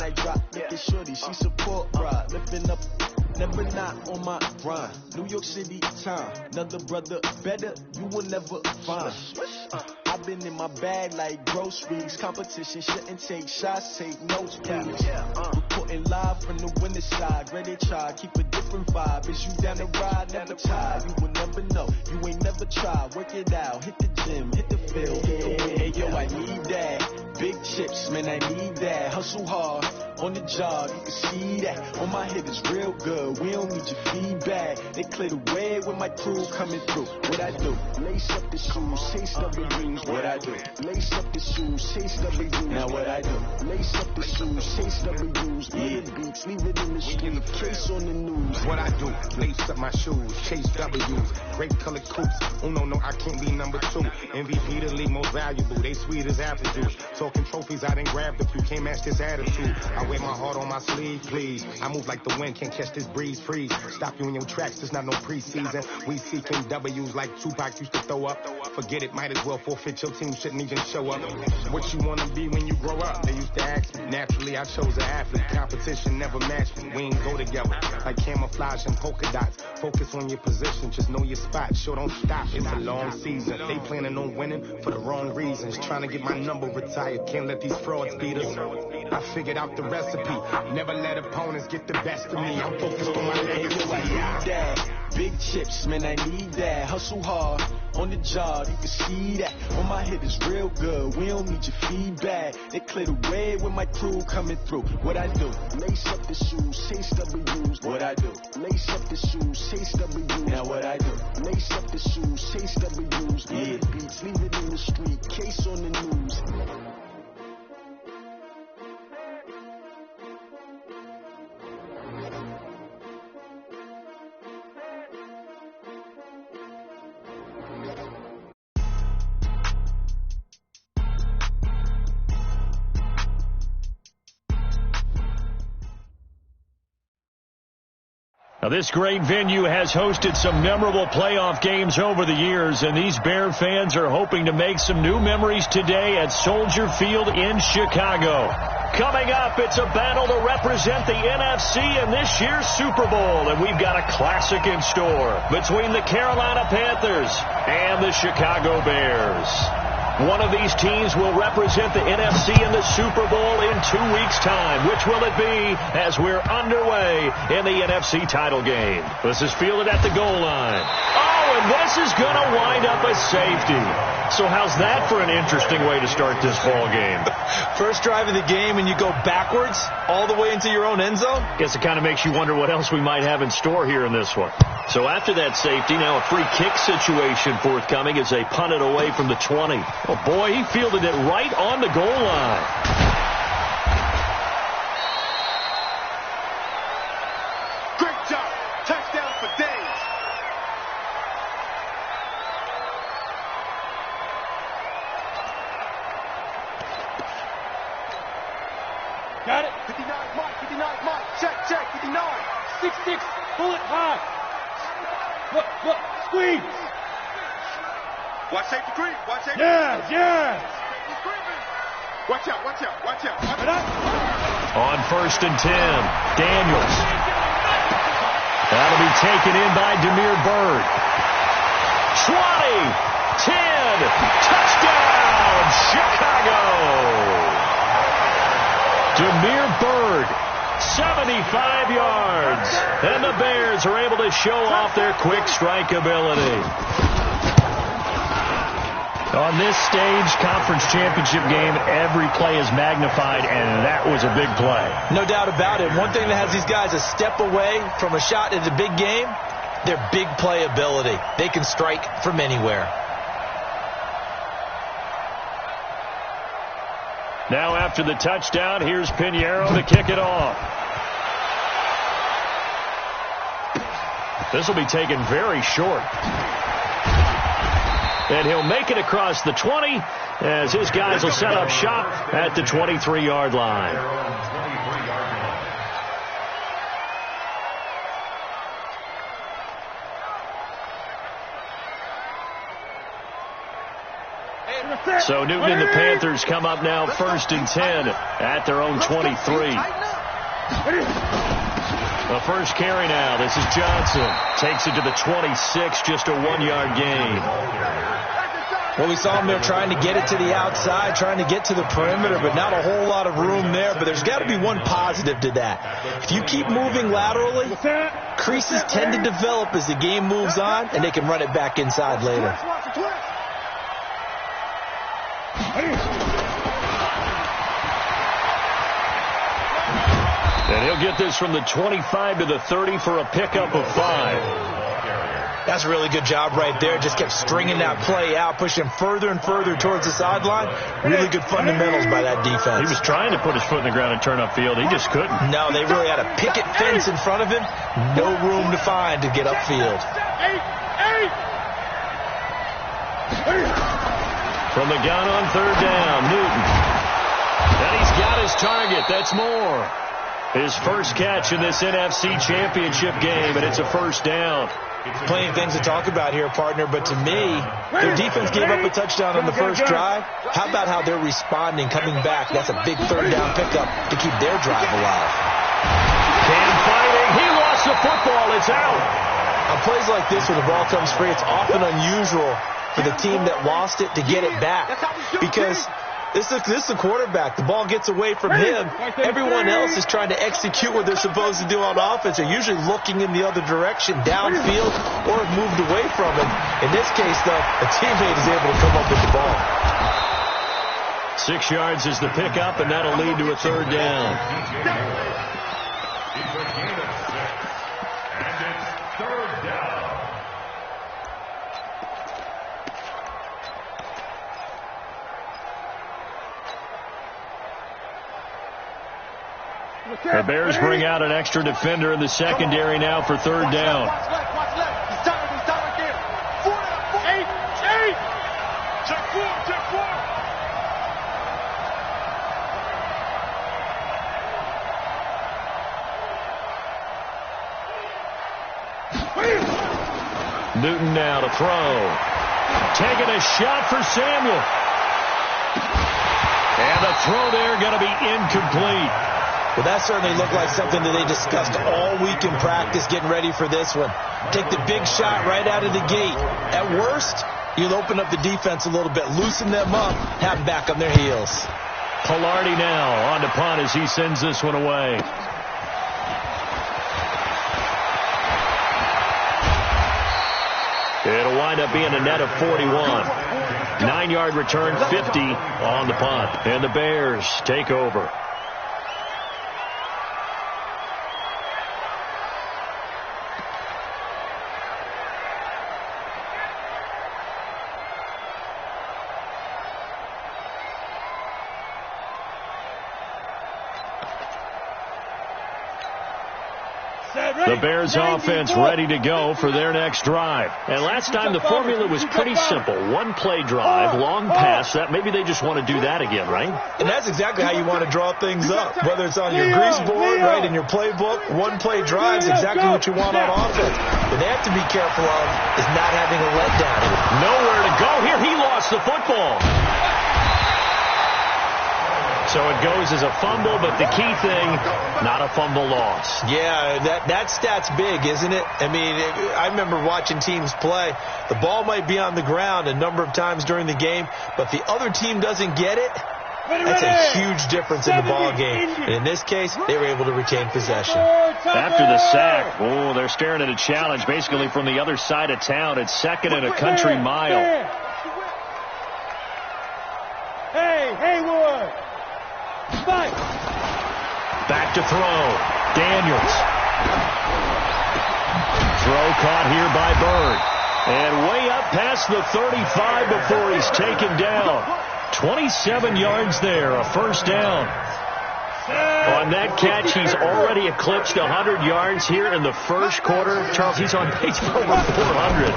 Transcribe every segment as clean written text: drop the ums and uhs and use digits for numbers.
I drop, look at shorty, she support ride, lifting up, never not on my grind. New York City time, another brother better, you will never find. I've been in my bag like groceries. Competition shouldn't take shots, take notes, please. Reporting live from the winter side. Ready to try, keep a different vibe. Is you down the ride, never tired. You will never know, you ain't never tried. Work it out, hit the gym, hit the field, hit the wind. Hey yo, I need that. Big chips, man, I need that. Hustle hard, on the job, you can see that. On my hit is real good, we don't need your feedback. They clear the way with my crew coming through. What I do? Lace up the shoes, chase W's. What I do? Lace up the shoes, chase W's. Now what I do? Lace up the shoes, chase W's. Yeah, beats, leave it in the street, case on the news. What I do? Lace up my shoes, chase W's. Great colored coops. Oh no, I can't be number 2. MVP the league most valuable. They sweet as apple juice. Talking trophies, I done grabbed a few. Can't match this attitude. I wear my heart on my sleeve, please. I move like the wind, can't catch this breeze, freeze. Stop you in your tracks, there's not no preseason. We seeking W's like Tupac used to throw up. Forget it, might as well forfeit. Your team shouldn't even show up. What you wanna be when you grow up? They used to ask me. Naturally, I chose an athlete. Competition never matched me. We ain't go together like camouflage and polka dots. Focus on your position, just know your spot. Sure, don't stop. It's a long season. They planning on winning for the wrong reasons. Trying to get my number retired. Can't let these frauds beat us. I figured out the recipe. Never let opponents get the best of me. I'm focused on my legacy. I need that. Big chips, man, I need that. Hustle hard, on the job, you can see that. On my hit is real good, we don't need your feedback. They clear the way with my crew coming through. What I do? Lace up the shoes, chase W's. What I do? Lace up the shoes, chase W's. Now what I do? Lace up the shoes, chase W's. Yeah, beats, leave it in the street, case on the news. Now, this great venue has hosted some memorable playoff games over the years, and these Bear fans are hoping to make some new memories today at Soldier Field in Chicago. Coming up, it's a battle to represent the NFC in this year's Super Bowl, and we've got a classic in store between the Carolina Panthers and the Chicago Bears. One of these teams will represent the NFC in the Super Bowl in 2 weeks' time. Which will it be as we're underway in the NFC title game? This is fielded at the goal line. Oh, and this is going to wind up a safety. So how's that for an interesting way to start this ball game? First drive of the game and you go backwards all the way into your own end zone? Guess it kind of makes you wonder what else we might have in store here in this one. So after that safety, now a free kick situation forthcoming as they punt it away from the 20. Oh, boy, he fielded it right on the goal line. Great job. Touchdown for Days. Got it. 59 Mike. Check. 59. 6-6. Pull it high. Look. Squeeze. Watch safety creep. Yeah. Watch out. On 1st and 10, Daniels. That'll be taken in by Demir Bird. 20, 10, touchdown, Chicago. Demir Bird, 75 yards. And the Bears are able to show off their quick strike ability. On this stage, conference championship game, every play is magnified, and that was a big play. No doubt about it. One thing that has these guys a step away from a shot in the big game, their big play ability. They can strike from anywhere. Now after the touchdown, here's Pinheiro to kick it off. This will be taken very short. And he'll make it across the 20 as his guys will set up shop at the 23-yard line. Hey, So Newton and the Panthers come up now 1st and 10 at their own 23. The first carry now. This is Johnson. Takes it to the 26, just a 1-yard gain. Well, we saw him there trying to get it to the outside, trying to get to the perimeter, but not a whole lot of room there. But there's got to be one positive to that. If you keep moving laterally, creases tend to develop as the game moves on, and they can run it back inside later. And he'll get this from the 25 to the 30 for a pickup of 5. That's a really good job right there. Just kept stringing that play out, pushing further and further towards the sideline. Really good fundamentals by that defense. He was trying to put his foot in the ground and turn upfield. He just couldn't. No, they really had a picket fence in front of him. No room to find to get upfield. From the gun on 3rd down, Newton. And he's got his target. That's Moore. His first catch in this NFC Championship game, and it's a 1st down. Plenty of things to talk about here, partner, but to me, their defense gave up a touchdown on the first drive. How about how they're responding, coming back? That's a big 3rd down pickup to keep their drive alive. Cam fighting. He lost the football. It's out. On plays like this where the ball comes free, it's often unusual for the team that lost it to get it back, because this is the quarterback. The ball gets away from him. Everyone else is trying to execute what they're supposed to do on offense. They're usually looking in the other direction, downfield, or have moved away from him. In this case, though, a teammate is able to come up with the ball. 6 yards is the pickup, and that'll lead to a 3rd down. The Bears bring out an extra defender in the secondary now for 3rd down. Newton now to throw. Taking a shot for Samuel. And the throw there going to be incomplete. Well, that certainly looked like something that they discussed all week in practice getting ready for this one. Take the big shot right out of the gate. At worst, you'll open up the defense a little bit, loosen them up, have them back on their heels. Pilardi now on to punt as he sends this one away. It'll wind up being a net of 41. 9-yard return, 50 on the punt. And the Bears take over. The Bears offense ready to go for their next drive. And last time the formula was pretty simple. 1-play drive, long pass. That maybe they just want to do that again, right? And that's exactly how you want to draw things up. Whether it's on your grease board, right, in your playbook, 1-play drive is exactly what you want on offense. What they have to be careful of is not having a letdown. Nowhere to go here. He lost the football. So it goes as a fumble, but the key thing, not a fumble loss. Yeah, that stat's big, isn't it? I mean, I remember watching teams play. The ball might be on the ground a number of times during the game, but the other team doesn't get it. That's a huge difference in the ball game. And in this case, they were able to retain possession. After the sack, they're staring at a challenge basically from the other side of town. It's 2nd and a country mile. Hey, Haywood! Back to throw. Daniels. Throw caught here by Bird. And way up past the 35 before he's taken down. 27 yards there, a 1st down. On that catch, he's already eclipsed 100 yards here in the first quarter. Charles, he's on pace for over 400.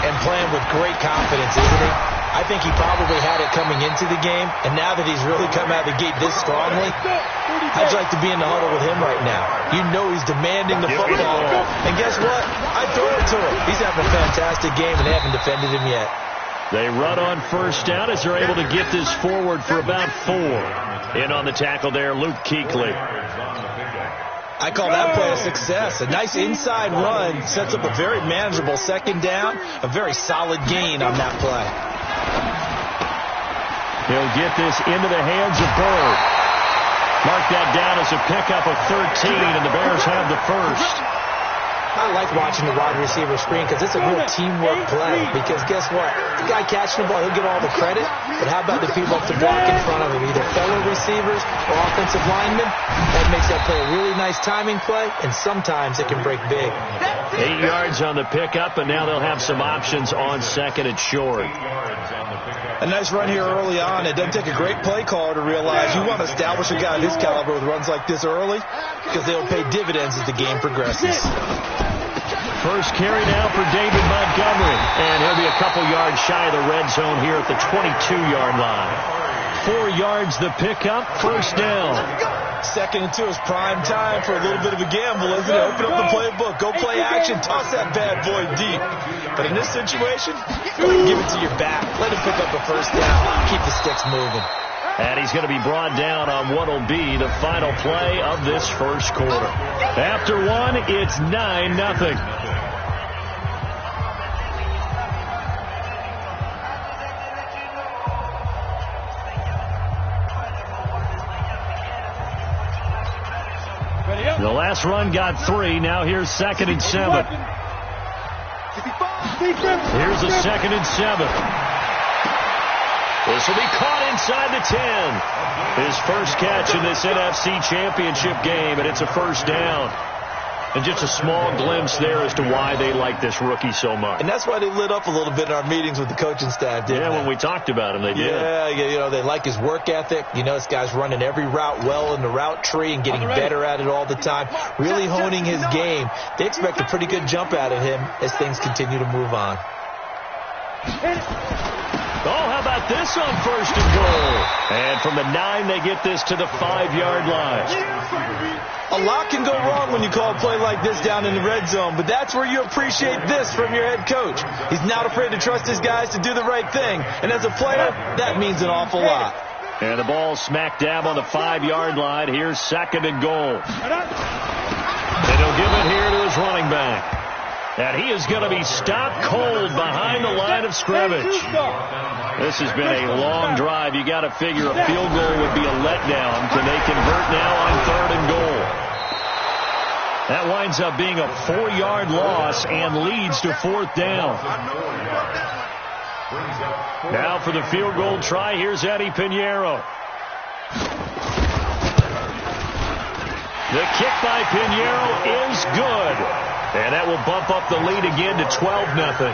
And playing with great confidence, isn't he? I think he probably had it coming into the game, and now that he's really come out of the gate this strongly, I'd like to be in the huddle with him right now. You know he's demanding the football. And guess what? I throw it to him. He's having a fantastic game, and they haven't defended him yet. They run on first down as they're able to get this forward for about 4. In on the tackle there, Luke Kuechly. I call that play a success. A nice inside run sets up a very manageable second down. A very solid gain on that play. He'll get this into the hands of Bird. Mark that down as a pickup of 13, and the Bears have the first. I like watching the wide receiver screen because it's a real teamwork play. Because guess what? The guy catching the ball, he'll get all the credit. But how about the people up to block in front of him, either fellow receivers or offensive linemen? That makes that play a really nice timing play, and sometimes it can break big. 8 yards on the pickup, and now they'll have some options on second and short. A nice run here early on. It doesn't take a great play caller to realize you want to establish a guy of his caliber with runs like this early because they'll pay dividends as the game progresses. First carry now for David Montgomery, and he'll be a couple yards shy of the red zone here at the 22-yard line. 4 yards the pickup, first down. 2nd and 2 is prime time for a little bit of a gamble, isn't it? Open up the playbook, go play action, toss that bad boy deep. But in this situation, go ahead and give it to your back. Let him pick up a first down. Keep the sticks moving. And he's going to be brought down on what will be the final play of this first quarter. After one, it's 9-0. The last run got 3. Now here's 2nd and 7. Here's a 2nd and 7. This will be caught inside the 10. His first catch in this NFC Championship game, and it's a first down. And just a small glimpse there as to why they like this rookie so much. And that's why they lit up a little bit in our meetings with the coaching staff, didn't they? Yeah, when we talked about him, they did. Yeah, you know, they like his work ethic. You know, this guy's running every route well in the route tree and getting better at it all the time. Really honing his game. They expect a pretty good jump out of him as things continue to move on. Oh, how about this on first and goal? And from the 9, they get this to the 5-yard line. A lot can go wrong when you call a play like this down in the red zone, but that's where you appreciate this from your head coach. He's not afraid to trust his guys to do the right thing, and as a player, that means an awful lot. And the ball smack dab on the 5-yard line. Here's 2nd and goal. And he'll give it here to his running back. And he is going to be stopped cold behind the line of scrimmage. This has been a long drive. You got to figure a field goal would be a letdown. Can they convert now on 3rd and goal? That winds up being a 4-yard loss and leads to 4th down. Now for the field goal try, here's Eddie Pinheiro. The kick by Pinheiro is good. And that will bump up the lead again to 12-0.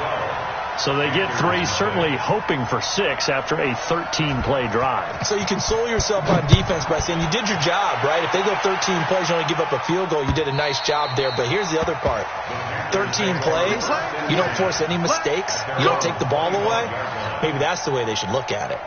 So they get 3, certainly hoping for 6 after a 13-play drive. So you console yourself on defense by saying you did your job, right? If they go 13 plays, you only give up a field goal, you did a nice job there. But here's the other part. 13 plays, you don't force any mistakes, you don't take the ball away. Maybe that's the way they should look at it.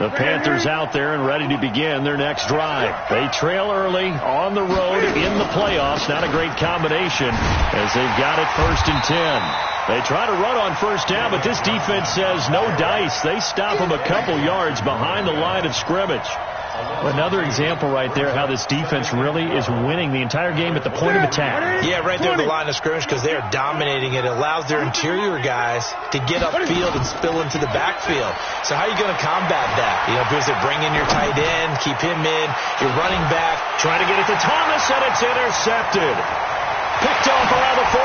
The Panthers out there and ready to begin their next drive. They trail early on the road in the playoffs. Not a great combination as they've got it 1st and 10. They try to run on first down, but this defense says no dice. They stop them a couple yards behind the line of scrimmage. Another example right there how this defense really is winning the entire game at the point of attack. Yeah, right there at the line of scrimmage because they are dominating it. It allows their interior guys to get upfield and spill into the backfield. So how are you going to combat that? You know, because they bring in your tight end, keep him in, your running back. Trying to get it to Thomas, and it's intercepted. Picked off around the 41.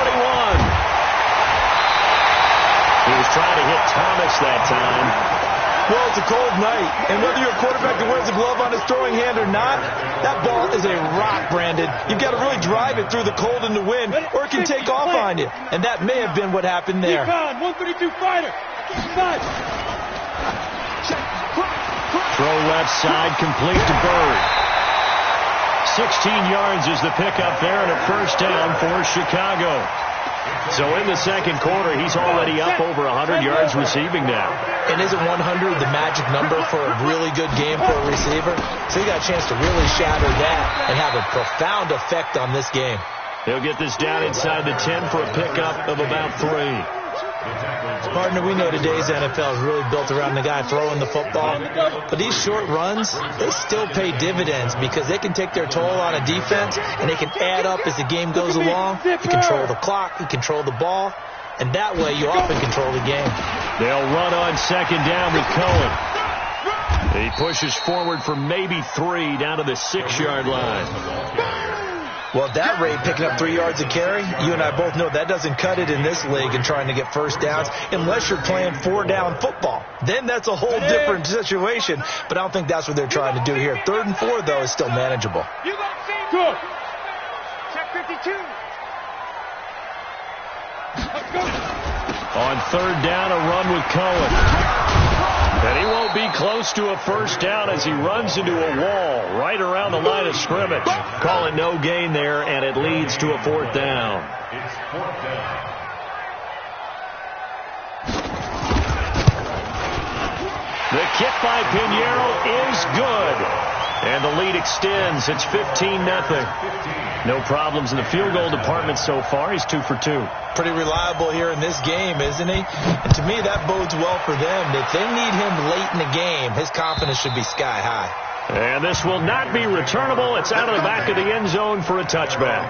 He was trying to hit Thomas that time. Well, it's a cold night, and whether you're a quarterback that wears a glove on his throwing hand or not, that ball is a rock, Brandon. You've got to really drive it through the cold and the wind, or it can take off on you. And that may have been what happened there. 132 fighter. Throw left side, complete to Bird. 16 yards is the pickup there, and a first down for Chicago. So in the second quarter, he's already up over 100 yards receiving now. And isn't 100 the magic number for a really good game for a receiver? So he got a chance to really shatter that and have a profound effect on this game. He'll get this down inside the 10 for a pickup of about 3. Partner, we know today's NFL is really built around the guy throwing the football. But these short runs, they still pay dividends because they can take their toll on a defense and they can add up as the game goes along. You control the clock, you control the ball, and that way you often control the game. They'll run on second down with Cohen. He pushes forward for maybe 3 down to the 6-yard line. Well, at that rate, picking up 3 yards a carry, you and I both know that doesn't cut it in this league and trying to get first downs unless you're playing 4-down football. Then that's a whole different situation, but I don't think that's what they're trying to do here. 3rd and 4, though, is still manageable. Good. Check 52. Let's go. On 3rd down, a run with Cohen. And he won't be close to a first down as he runs into a wall right around the line of scrimmage. Call it no gain there, and it leads to a 4th down. It's 4th down. The kick by Pinheiro is good. And the lead extends. It's 15-0. No problems in the field goal department so far. He's 2 for 2. Pretty reliable here in this game, isn't he? And to me, that bodes well for them. If they need him late in the game, his confidence should be sky high. And this will not be returnable. It's out of the back of the end zone for a touchback.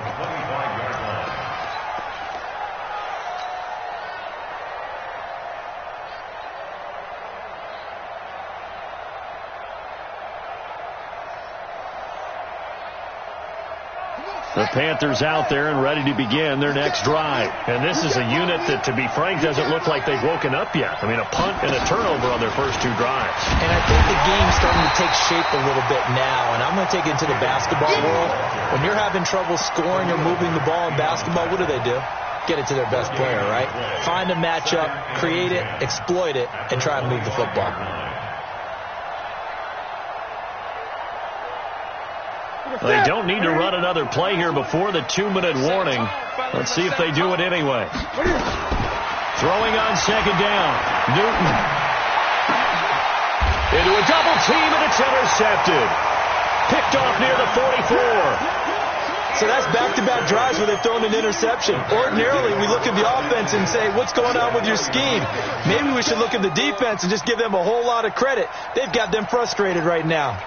The Panthers out there and ready to begin their next drive. And this is a unit that, to be frank, doesn't look like they've woken up yet. I mean, a punt and a turnover on their first 2 drives. And I think the game's starting to take shape a little bit now. And I'm going to take it into the basketball world. When you're having trouble scoring or moving the ball in basketball, what do? Get it to their best player, right? Find a matchup, create it, exploit it, and try and move the football. They don't need to run another play here before the 2-minute warning. Let's see if they do it anyway. Throwing on second down. Newton. Into a double team, and it's intercepted. Picked off near the 44. So that's back-to-back drives where they've thrown an interception. Ordinarily, we look at the offense and say, what's going on with your scheme? Maybe we should look at the defense and just give them a whole lot of credit. They've got them frustrated right now.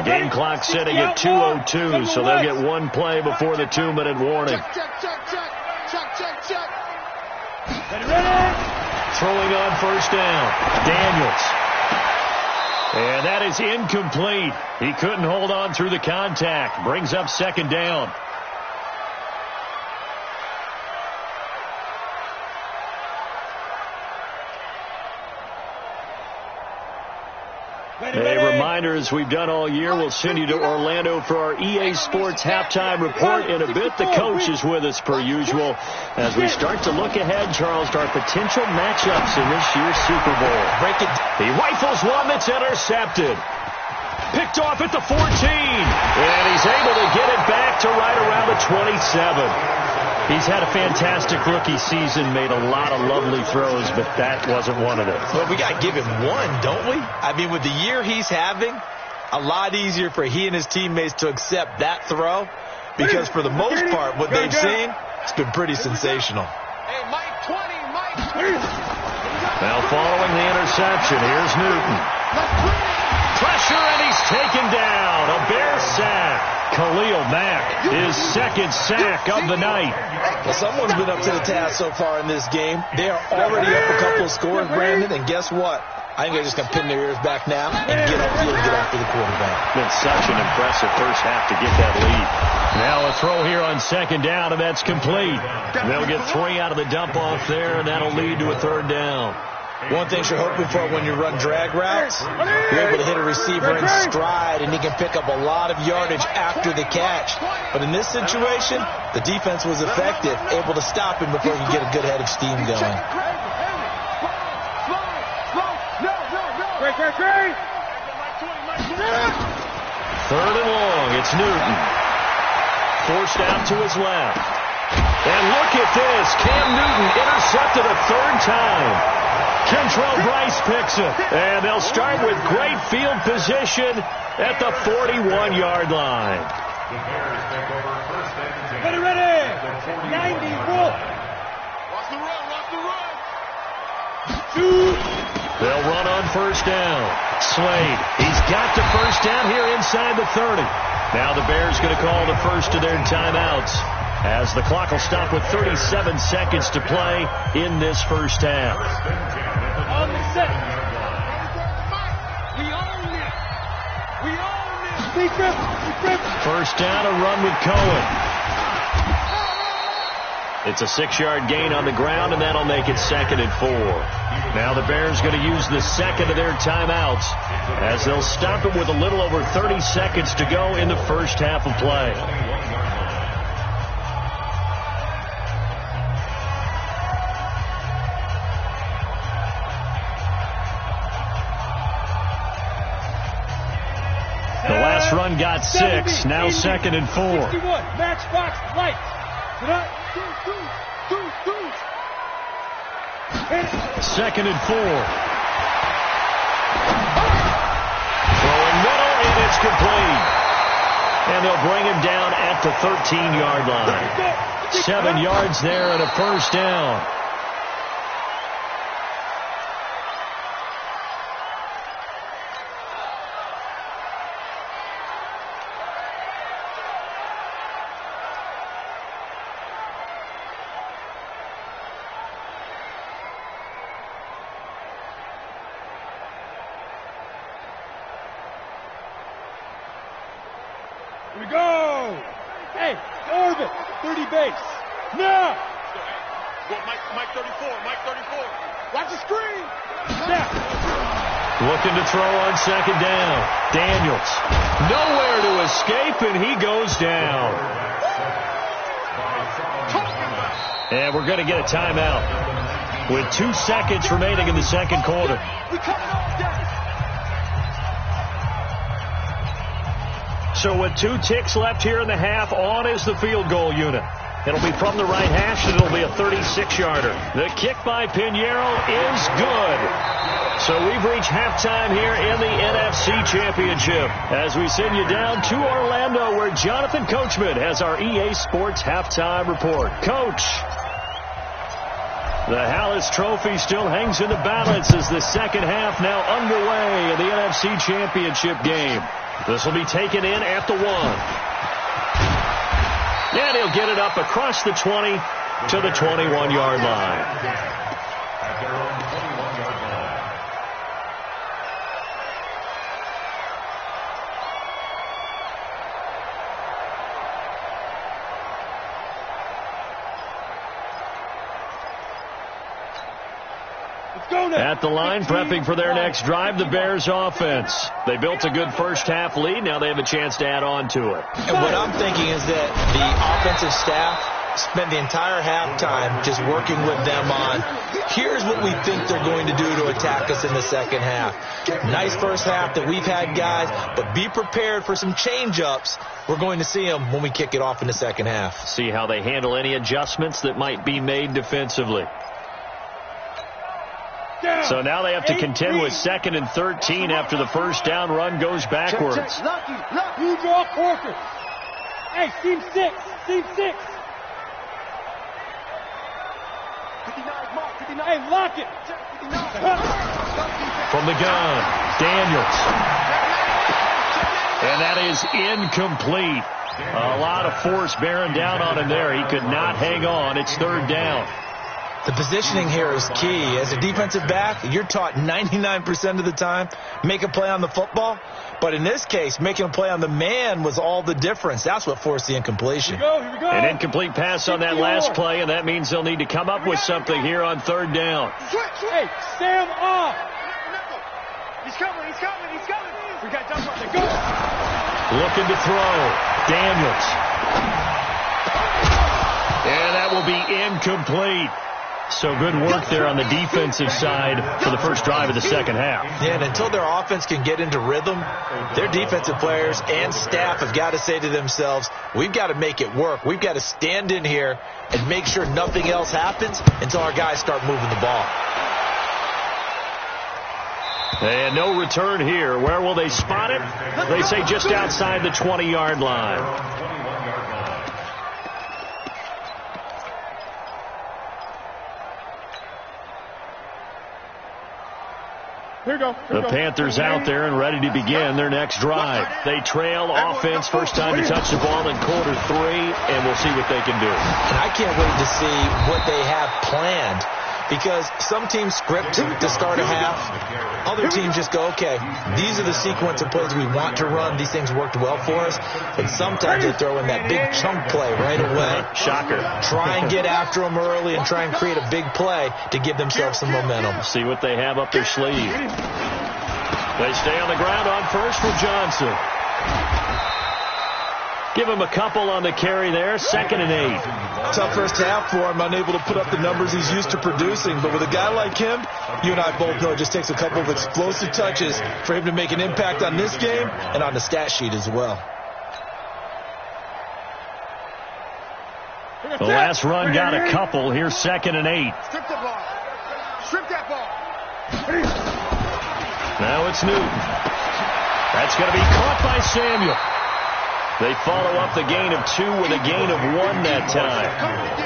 Game clock setting at 2:02, so they'll get 1 play before the 2-minute warning. Throwing on first down. Daniels. And that is incomplete. He couldn't hold on through the contact. Brings up second down. A reminder, as we've done all year, we'll send you to Orlando for our EA Sports halftime report in a bit. The coach is with us per usual as we start to look ahead, Charles, to our potential matchups in this year's Super Bowl. He rifles one that's intercepted. Picked off at the 14. And he's able to get it back to right around the 27. He's had a fantastic rookie season, made a lot of lovely throws, but that wasn't one of them. Well, we got to give him one, don't we? I mean, with the year he's having, a lot easier for he and his teammates to accept that throw because for the most part, what they've seen, it's been pretty sensational. Hey, Mike 20, Mike 20. Now following the interception, here's Newton. Pressure, and he's taken down. A Bear sack. Khalil Mack, his second sack of the night. Well, someone's been up to the task so far in this game. They are already up a couple of scores, Brandon, and guess what? I think they're just going to pin their ears back now and get upfield and get after the quarterback. Been such an impressive first half to get that lead. Now a throw here on second down, and that's complete. They'll get 3 out of the dump-off there, and that'll lead to a third down. One thing you're hoping for when you run drag routes, you're able to hit a receiver in stride, and he can pick up a lot of yardage after the catch. But in this situation, the defense was effective, able to stop him before he could get a good head of steam going. Third and long, it's Newton. forced out to his left. And look at this. Cam Newton intercepted a third time. Kentrell Bryce picks it. And they'll start with great field position at the 41-yard line. Ready. 90, roll. Watch the run. They'll run on first down. Slade, he's got the first down here inside the 30. Now the Bears going to call the first of their timeouts, as the clock will stop with 37 seconds to play in this first half. On the set. We own it. First down, a run with Cohen. It's a 6-yard gain on the ground, and that'll make it 2nd and 4. Now the Bears going to use the second of their timeouts, as they'll stop it with a little over 30 seconds to go in the first half of play. The last run got 6, now 2nd and 4. 61, matchbox, lights. 2nd and 4. Throwing middle, and it's complete. And they'll bring him down at the 13-yard line. 7 yards there and a first down. Here we go. Hey, orbit, 30 base. Now. Go, Mike 34. Watch the screen. Now. Looking to throw on second down. Daniels. Nowhere to escape, and he goes down. And we're going to get a timeout with 2 seconds remaining in the second quarter. So with 2 ticks left here in the half, on is the field goal unit. It'll be from the right hash, and it'll be a 36-yarder. The kick by Pinheiro is good. So we've reached halftime here in the NFC Championship, as we send you down to Orlando, where Jonathan Coachman has our EA Sports halftime report. Coach, the Hallis Trophy still hangs in the balance as the second half now underway in the NFC Championship game. This will be taken in at the 1. And he'll get it up across the 20 to the 21-yard line. At the line, prepping for their next drive, the Bears offense. They built a good first half lead. Now they have a chance to add on to it. And what I'm thinking is that the offensive staff spent the entire halftime just working with them on, here's what we think they're going to do to attack us in the second half. Nice first half that we've had, guys, but be prepared for some change-ups. We're going to see them when we kick it off in the second half. See how they handle any adjustments that might be made defensively. So now they have to contend with 2nd and 13 after the first down run goes backwards. Lucky. You draw Corker. Hey, team 6. 59, Mark, 59. Hey, lock it. 59. From the gun, Daniels. And that is incomplete. A lot of force bearing down on him there. He could not hang on. It's 3rd down. The positioning here is key. As a defensive back, you're taught 99% of the time, make a play on the football. But in this case, making a play on the man was all the difference. That's what forced the incompletion. Here we go. An incomplete pass on that last play, and that means they'll need to come up with something here on 3rd down. Hey, Sam off. He's coming. We got jump on. Go. Looking to throw. Daniels. And that will be incomplete. So good work there on the defensive side for the first drive of the second half. Yeah, and until their offense can get into rhythm, their defensive players and staff have got to say to themselves, we've got to make it work. We've got to stand in here and make sure nothing else happens until our guys start moving the ball. And no return here. Where will they spot it? They say just outside the 20-yard line. The Panthers out there and ready to begin their next drive. They trail offense, first time to touch the ball in quarter 3, and we'll see what they can do. And I can't wait to see what they have planned, because some teams script to start a half. Other teams just go, okay, these are the sequence of plays we want to run. These things worked well for us. And sometimes they throw in that big chunk play right away. Shocker. Try and get after them early and try and create a big play to give themselves some momentum. See what they have up their sleeve. They stay on the ground on first for Johnson. Give him a couple on the carry there. 2nd and 8. Tough first half for him, unable to put up the numbers he's used to producing. But with a guy like him, you and I both know it just takes a couple of explosive touches for him to make an impact on this game and on the stat sheet as well. The last run got a couple. Here's 2nd and 8. Strip the ball. Strip that ball. Now it's Newton. That's going to be caught by Samuel. They follow up the gain of 2 with a gain of 1 that time.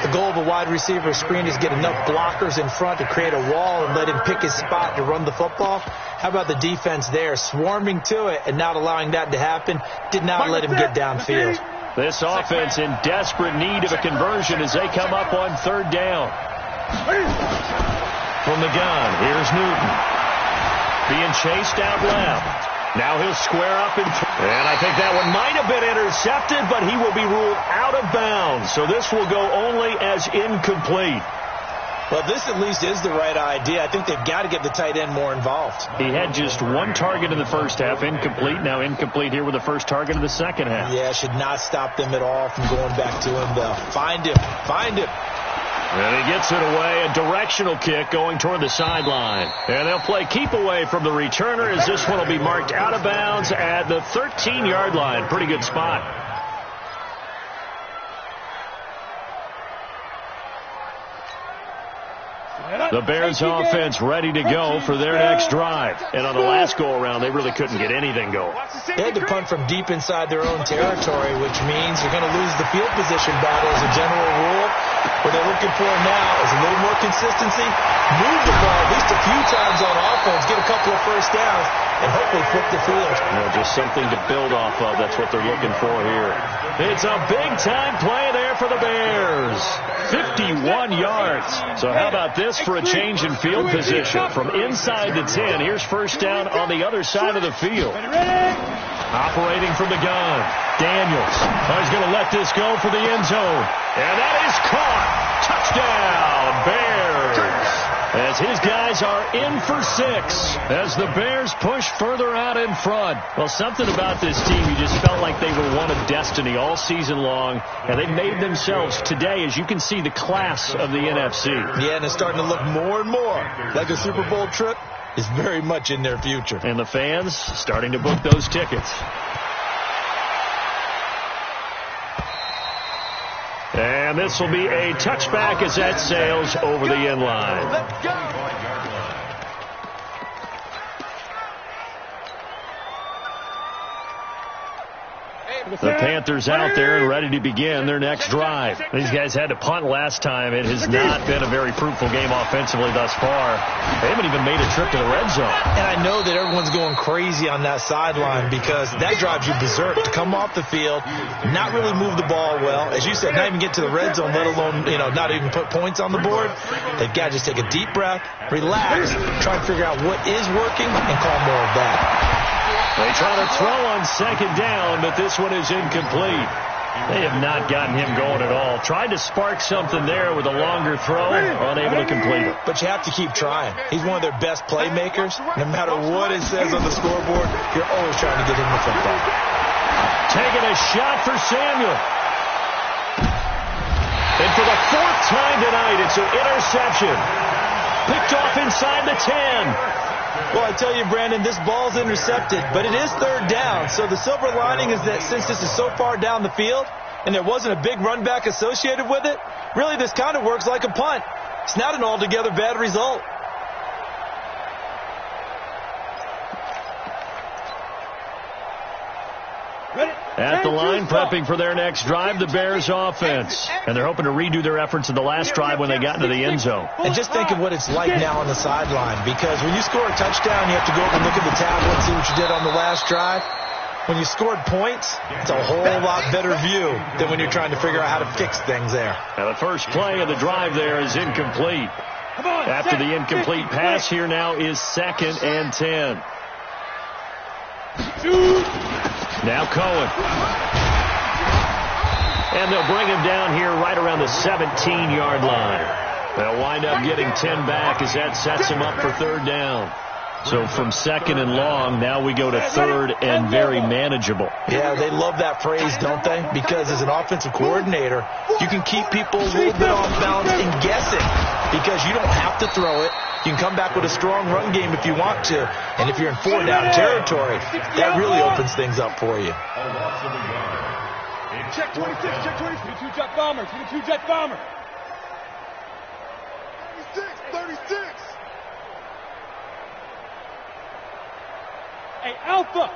The goal of a wide receiver screen is get enough blockers in front to create a wall and let him pick his spot to run the football. How about the defense there, swarming to it and not allowing that to happen? Did not let him get downfield. This offense in desperate need of a conversion as they come up on 3rd down. From the gun, here's Newton. Being chased out left. Now he'll square up and I think that one might have been intercepted, but he will be ruled out of bounds. So this will go only as incomplete. Well, this at least is the right idea. I think they've got to get the tight end more involved. He had just 1 target in the first half, incomplete. Now incomplete here with the first target of the second half. Yeah, should not stop them at all from going back to him, though. Find him. Find him. And he gets it away, a directional kick going toward the sideline. And they'll play keep away from the returner as this one will be marked out of bounds at the 13-yard line. Pretty good spot. The Bears offense ready to go for their next drive. And on the last go-around, they really couldn't get anything going. They had to punt from deep inside their own territory, which means you're going to lose the field position battle as a general rule. What they're looking for now is a little more consistency, move the ball at least a few times on offense, get a couple of first downs, and hopefully flip the field. Just something to build off of. That's what they're looking for here. It's a big-time play there for the Bears. 51 yards. So how about this for a change in field position? From inside the 10, here's first down on the other side of the field. Operating from the gun, Daniels. He's going to let this go for the end zone. And that is caught. Touchdown, Bears. As his guys are in for 6 as the Bears push further out in front. Well, something about this team, you just felt like they were one of destiny all season long, and they made themselves today, as you can see, the class of the NFC. Yeah, and it's starting to look more and more like a Super Bowl trip is very much in their future. And the fans starting to book those tickets. And this will be a touchback as that sails over the end line. Let's go. The Panthers out there and ready to begin their next drive. These guys had to punt last time. It has not been a very fruitful game offensively thus far. They haven't even made a trip to the red zone. And I know that everyone's going crazy on that sideline because that drives you berserk to come off the field, not really move the ball well. As you said, not even get to the red zone, let alone, not even put points on the board. They've got to just take a deep breath, relax, try to figure out what is working, and call more of that. They try to throw on second down, but this one is incomplete. They have not gotten him going at all. Tried to spark something there with a longer throw, unable to complete it. But you have to keep trying. He's one of their best playmakers. No matter what it says on the scoreboard, you're always trying to get him the football. Taking a shot for Samuel. And for the fourth time tonight. It's an interception. Picked off inside the 10. Well, I tell you, Brandon, this ball's intercepted, but it is third down. So the silver lining is that since this is so far down the field and there wasn't a big run back associated with it, really this kind of works like a punt. It's not an altogether bad result. At the line, prepping for their next drive, the Bears offense. And they're hoping to redo their efforts in the last drive when they got into the end zone. And just think of what it's like now on the sideline, because when you score a touchdown, you have to go over and look at the tablet and see what you did on the last drive. When you scored points, it's a whole lot better view than when you're trying to figure out how to fix things there. Now the first play of the drive there is incomplete. After the incomplete pass, here now is 2nd and 10. Now Cohen. And they'll bring him down here right around the 17-yard line. They'll wind up getting 10 back as that sets him up for third down. So from 2nd and long, now we go to 3rd and very manageable. Yeah, they love that phrase, don't they? Because as an offensive coordinator, you can keep people a little bit off balance and guessing because you don't have to throw it. You can come back with a strong run game if you want to. And if you're in 4-down territory, that really opens things up for you. Check 26, check 26. 22 jet bomber, 22 jet bomber. 36. Hey, Alpha.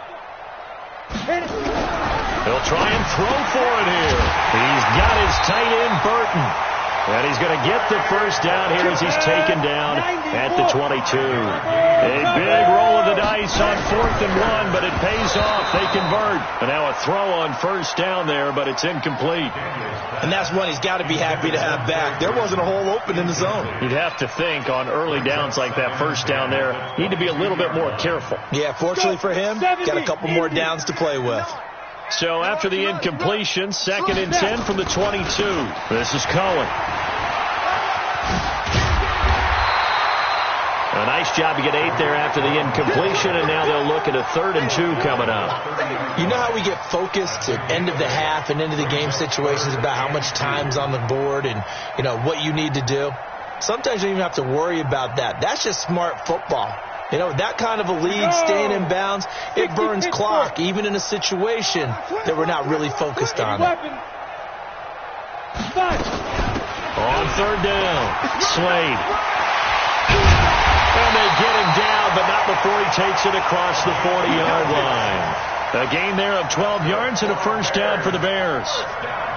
He'll try and throw for it here. He's got his tight end, Burton. And he's going to get the first down here as he's taken down at the 22. A big roll of the dice on 4th and 1, but it pays off. They convert. And now a throw on first down there, but it's incomplete. And that's one he's got to be happy to have back. There wasn't a hole open in the zone. You'd have to think on early downs like that first down there, need to be a little bit more careful. Yeah, fortunately for him, got a couple more downs to play with. So after the incompletion, 2nd and 10 from the 22. This is Cohen. A nice job to get 8 there after the incompletion, and now they'll look at a 3rd and 2 coming up. You know how we get focused at end of the half and into the game situations about how much time's on the board and, you know, what you need to do? Sometimes you don't even have to worry about that. That's just smart football. You know, that kind of a lead, staying in bounds, it burns clock, even in a situation that we're not really focused on it. On 3rd down, Slade. And they get him down, but not before he takes it across the 40-yard line. A gain there of 12 yards and a first down for the Bears.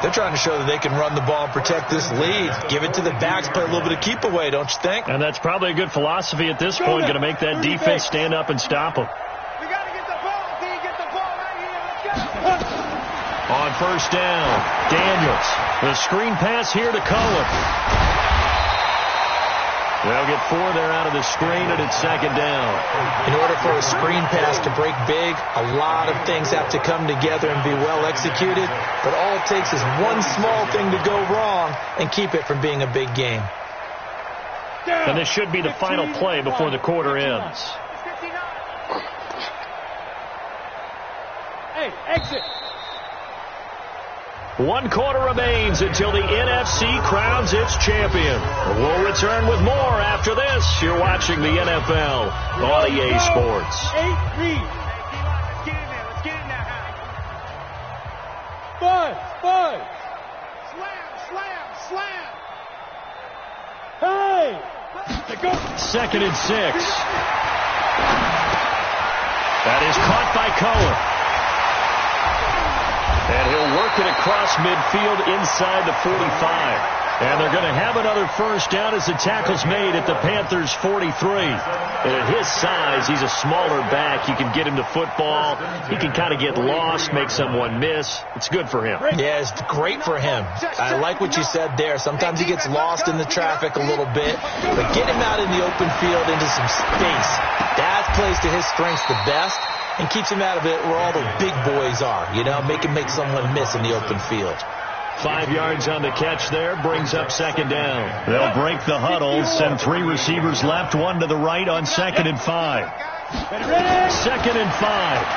They're trying to show that they can run the ball and protect this lead. Give it to the backs, play a little bit of keep away, don't you think? And that's probably a good philosophy at this point, going to make that defense stand up and stop them. We got to get the ball. Can you get the ball right here? Let's go. On first down, Daniels. The screen pass here to Cohen. They'll get 4 there out of the screen, and it's 2nd down. In order for a screen pass to break big, a lot of things have to come together and be well executed. But all it takes is one small thing to go wrong and keep it from being a big game. And this should be the final play before the quarter ends. Hey, exit. 1 quarter remains until the NFC crowns its champion. We'll return with more after this. You're watching the NFL on EA Sports. 8 lead. Let's get in there. Let's get in there. 5. Slam. Hey. Go. 2nd and 6. That is caught by Cohen. And he'll work it across midfield inside the 45. And they're going to have another first down as the tackle's made at the Panthers' 43. And at his size, he's a smaller back. You can get him to football. He can kind of get lost, make someone miss. It's good for him. Yeah, it's great for him. I like what you said there. Sometimes he gets lost in the traffic a little bit. But get him out in the open field into some space. That plays to his strengths the best. And keeps him out of it where all the big boys are, you know, make someone miss in the open field. 5 yards on the catch there, brings up 2nd down. They'll break the huddle, send 3 receivers left, 1 to the right on 2nd and 5. 2nd and 5.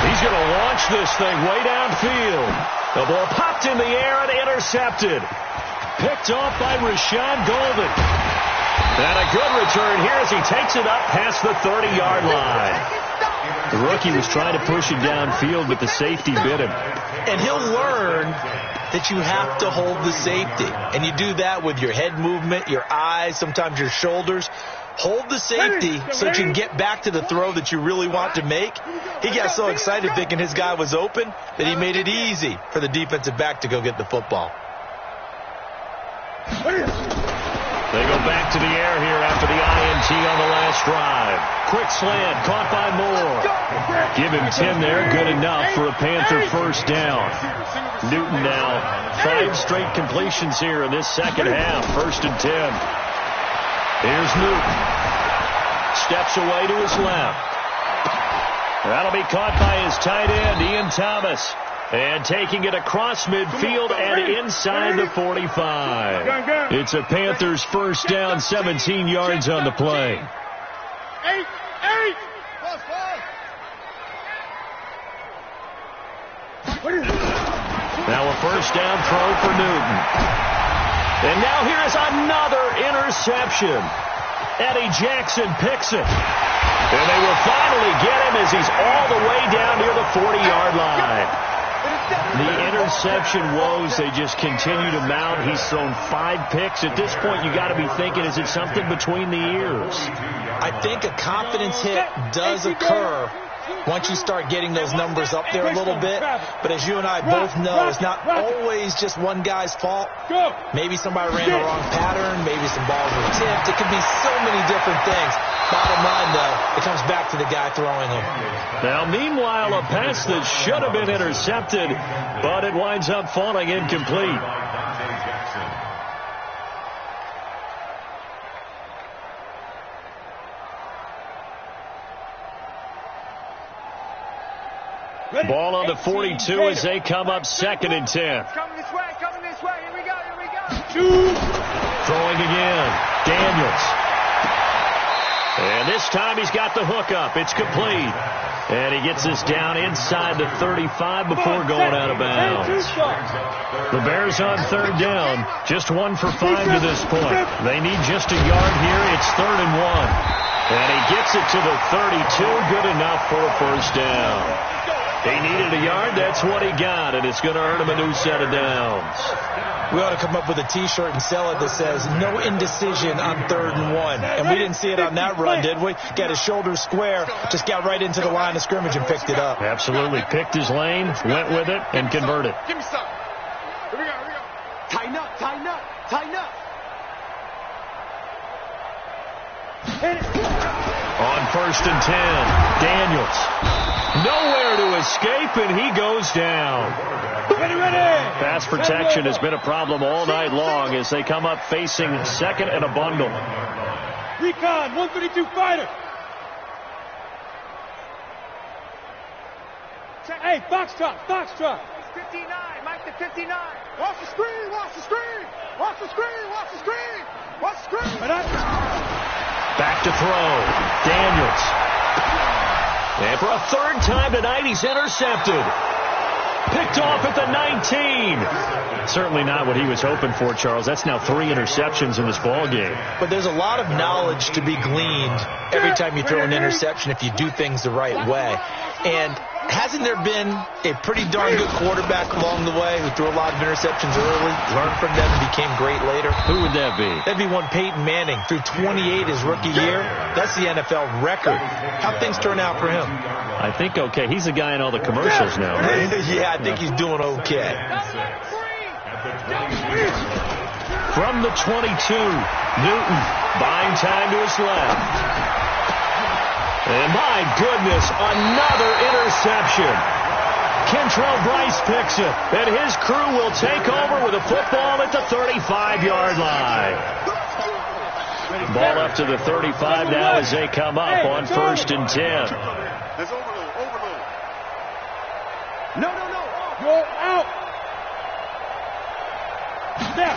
He's going to launch this thing way downfield. The ball popped in the air and intercepted. Picked off by Rashawn Golden. And a good return here as he takes it up past the 30-yard line. The rookie was trying to push it downfield, but the safety bit him. And he'll learn that you have to hold the safety. And you do that with your head movement, your eyes, sometimes your shoulders. Hold the safety so that you can get back to the throw that you really want to make. He got so excited thinking his guy was open that he made it easy for the defensive back to go get the football. They go back to the air here after the INT on the last drive. Quick slant, caught by Moore. Give him 10 there, good enough for a Panther first down. Newton now, 5 straight completions here in this second half, 1st and 10. Here's Newton. Steps away to his left. That'll be caught by his tight end, Ian Thomas. And taking it across midfield and inside the 45. It's a Panthers first down, 17 yards on the play. Now a first down throw for Newton. And now here's another interception. Eddie Jackson picks it. And they will finally get him as he's all the way down near the 40-yard line. The interception woes, they just continue to mount. He's thrown 5 picks. At this point, you got to be thinking, is it something between the ears? I think a confidence hit does occur once you start getting those numbers up there a little bit. But as you and I both know, it's not always just one guy's fault. Maybe somebody ran the wrong pattern. Maybe some balls were tipped. It could be so many different things. Bottom line, though, it comes back to the guy throwing them. Now, meanwhile, a pass that should have been intercepted, but it winds up falling incomplete. Ball on the 42 as they come up 2nd and 10. Coming this way, here we go. Throwing again, Daniels. And this time he's got the hook up. It's complete. And he gets this down inside the 35 before going out of bounds. The Bears on 3rd down. Just 1 for 5 to this point. They need just a yard here. It's 3rd and 1. And he gets it to the 32. Good enough for a first down. He needed a yard. That's what he got. And it's going to earn him a new set of downs. We ought to come up with a T-shirt and sell it that says, no indecision on 3rd and 1. And we didn't see it on that run, did we? Got his shoulders square, just got right into the line of scrimmage and picked it up. Absolutely. Picked his lane, went with it, and converted. Give me some. Here we go. Tighten up. On 1st and 10, Daniels. Nowhere to escape, and he goes down. Ready. Pass protection has been a problem all night long as they come up facing 2nd and a bundle. Recon, 132 fighter. Hey, Foxtrot. 59, Mike to 59. Watch the screen. Back to throw. Daniels. And for a 3rd time tonight, he's intercepted. Picked off at the 19. Certainly not what he was hoping for, Charles. That's now 3 interceptions in this ball game. But there's a lot of knowledge to be gleaned every time you throw an interception if you do things the right way. And hasn't there been a pretty darn good quarterback along the way who threw a lot of interceptions early, learned from them, and became great later? Who would that be? That'd be one Peyton Manning. Threw 28 his rookie year. That's the NFL record. How'd things turn out for him? I think okay. He's the guy in all the commercials now, right? Yeah, I think he's doing okay. From the 22, Newton buying time to his left. And my goodness, another interception. Kentrell Bryce picks it, and his crew will take over with a football at the 35-yard line. Ball up to the 35 now as they come up on 1st and 10. There's overload. No. You're out. Now.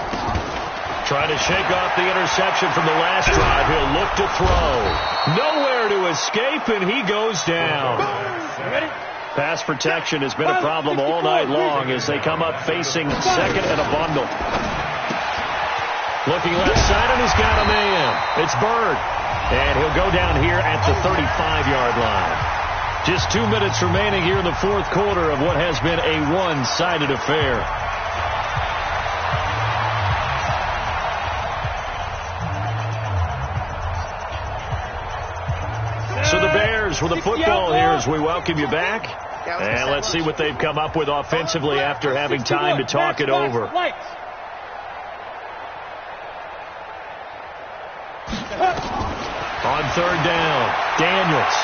Trying to shake off the interception from the last drive. He'll look to throw. Nowhere to escape, and he goes down. Ready? Pass protection has been a problem all night long as they come up facing second and a bundle. Looking left side, and he's got a man. It's Bird. And he'll go down here at the 35-yard line. Just 2 minutes remaining here in the fourth quarter of what has been a one-sided affair. So the Bears with the football here as we welcome you back. And let's see what they've come up with offensively after having time to talk it over. On third down, Daniels.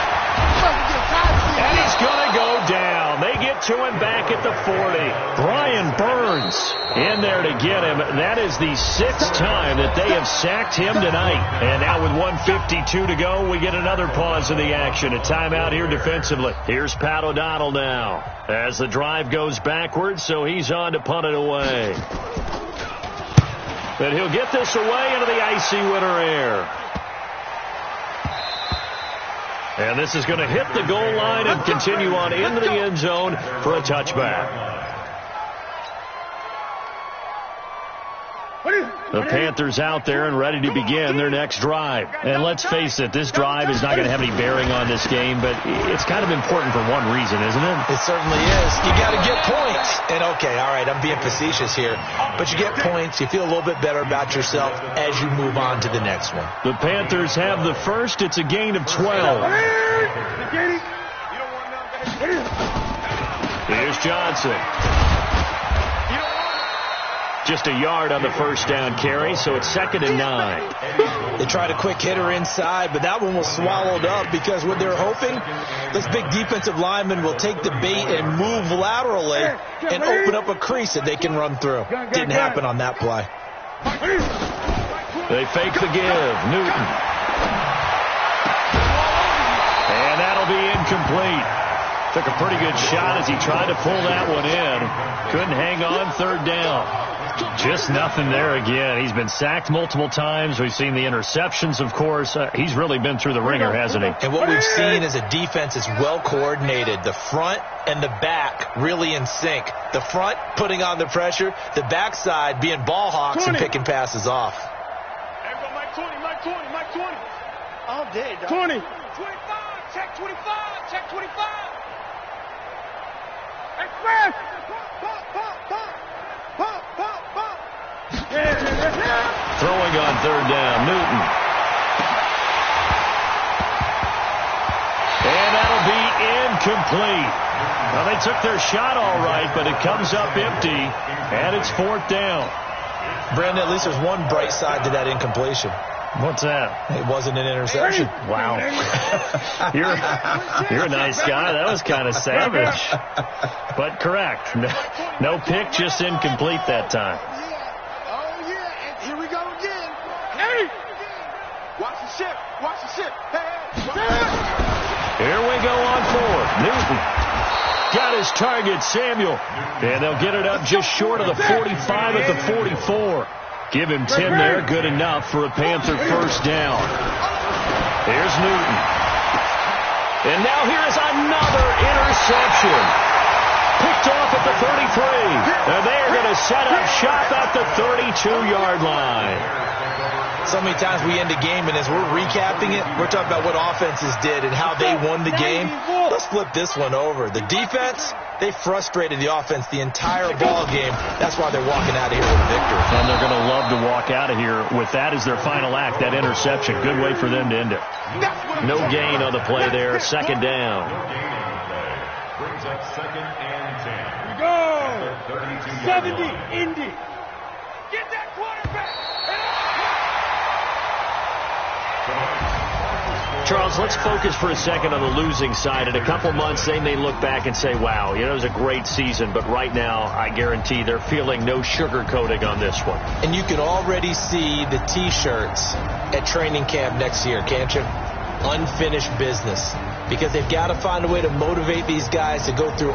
And he's going to go down. They get to him back at the 40. Brian Burns in there to get him. That is the 6th time that they have sacked him tonight. And now with 1:52 to go, we get another pause in the action. A timeout here defensively. Here's Pat O'Donnell now as the drive goes backwards, so he's on to punt it away. But he'll get this away into the icy winter air. And this is going to hit the goal line and continue on into the end zone for a touchback. The Panthers out there and ready to begin their next drive. And let's face it, this drive is not going to have any bearing on this game, but it's kind of important for one reason, isn't it? It certainly is. You got to get points. And okay, all right, I'm being facetious here, but you get points, you feel a little bit better about yourself as you move on to the next one. The Panthers have the first. It's a gain of 12. Here's Johnson. Just a yard on the first down carry, so it's 2nd and 9. They tried a quick hitter inside, but that one was swallowed up because what they're hoping, this big defensive lineman will take the bait and move laterally and open up a crease that they can run through. Didn't happen on that play. They fake the give. Newton. And that'll be incomplete. Took a pretty good shot as he tried to pull that one in. Couldn't hang on, 3rd down. Just nothing there again. He's been sacked multiple times. We've seen the interceptions, of course. He's really been through the ringer, hasn't he? And what we've seen is a defense is well coordinated. The front and the back really in sync. The front putting on the pressure. The backside being ball hawks and picking passes off. Everybody, Mike 20. All day, dog. 20. 25. Check 25. Check 25. Express. Throwing on 3rd down, Newton. And that'll be incomplete. Well, they took their shot all right, but it comes up empty, and it's 4th down. Brandon, at least there's one bright side to that incompletion. What's that? It wasn't an interception. Wow. You're a nice guy. That was kind of savage. But correct. No pick, just incomplete that time. Oh, yeah. And here we go again. Hey! Watch the ship. Watch the ship. Hey! Here we go on 4th. Newton got his target, Samuel. And they'll get it up just short of the 45 at the 44. Give him 10 there, good enough for a Panther first down. Here's Newton. And now here's another interception. Picked off at the 33. And they're going to set up shop at the 32-yard line. So many times we end a game, and as we're recapping it, we're talking about what offenses did and how they won the game. Let's flip this one over. The defense, they frustrated the offense the entire ball game. That's why they're walking out of here with a victory. And they're going to love to walk out of here with that as their final act, that interception. Good way for them to end it. No gain on the play there. 2nd down. Brings up 2nd and 10. Go! 70, Indy. Get that quarterback! Charles, let's focus for a second on the losing side. In a couple months, they may look back and say, wow, it was a great season. But right now, I guarantee they're feeling no sugarcoating on this one. And you can already see the T-shirts at training camp next year, can't you? Unfinished business. Because they've got to find a way to motivate these guys to go through